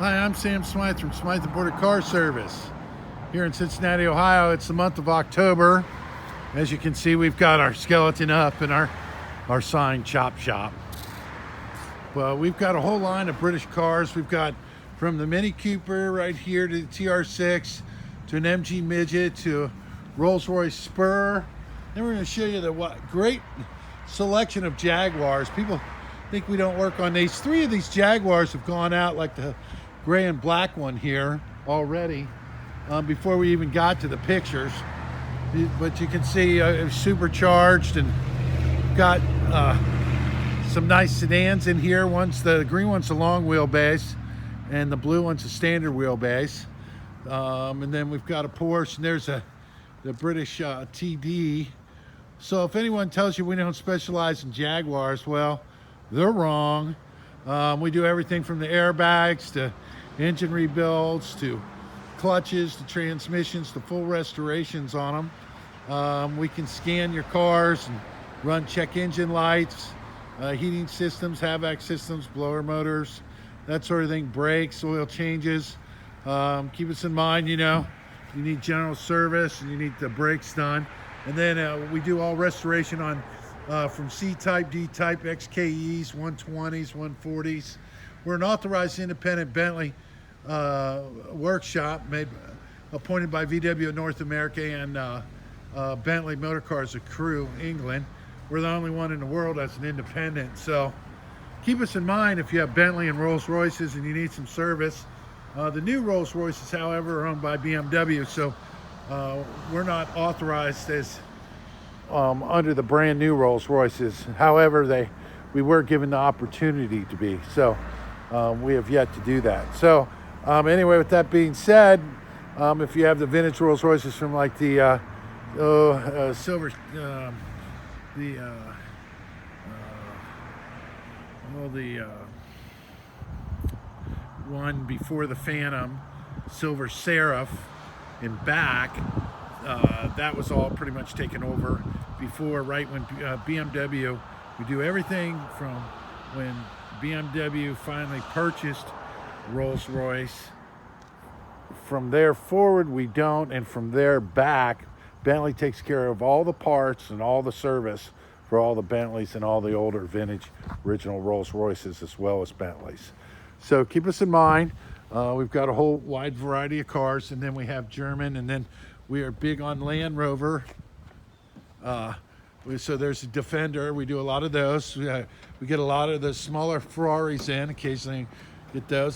Hi, I'm Sam Smyth from Smyth and Motorcar Service here in Cincinnati, Ohio. It's the month of October. As you can see, we've got our skeleton up in our sign chop shop. Well, we've got a whole line of British cars. We've got from the Mini Cooper right here to the TR6 to an MG Midget to a Rolls-Royce Spur. Then we're going to show you the great selection of Jaguars. People think we don't work on these. 3 of these Jaguars have gone out, like the gray and black one here already, before we even got to the pictures. But you can see it's supercharged and got some nice sedans in here. The green one's a long wheelbase and the blue one's a standard wheelbase. And then we've got a Porsche, and there's the British TD. So if anyone tells you we don't specialize in Jaguars, well, they're wrong. We do everything from the airbags to engine rebuilds to clutches to transmissions to full restorations on them. We can scan your cars and run check engine lights, heating systems, HVAC systems, blower motors, that sort of thing, brakes, oil changes. Keep us in mind, you need general service and you need the brakes done. And then we do all restoration on from C-type, D-type, XKEs, 120s, 140s. We're an authorized independent Bentley workshop appointed by VW North America and Bentley Motorcars of Crewe, England. We're the only one in the world that's an independent. So keep us in mind if you have Bentley and Rolls-Royces and you need some service. The new Rolls-Royces, however, are owned by BMW, so we're not authorized as under the brand new Rolls-Royces. However, we were given the opportunity to be, so we have yet to do that. So anyway, with that being said, if you have the vintage Rolls-Royces from like the silver, one before the Phantom, Silver Seraph in back, that was all pretty much taken over before, right when BMW, we do everything from when BMW finally purchased Rolls-Royce. From there forward we don't, and from there back Bentley takes care of all the parts and all the service for all the Bentleys and all the older vintage original Rolls-Royces as well as Bentleys. So keep us in mind. We've got a whole wide variety of cars, and then we have German, and then we are big on Land Rover. So there's a Defender. We do a lot of those. We get a lot of the smaller Ferraris in, occasionally get those.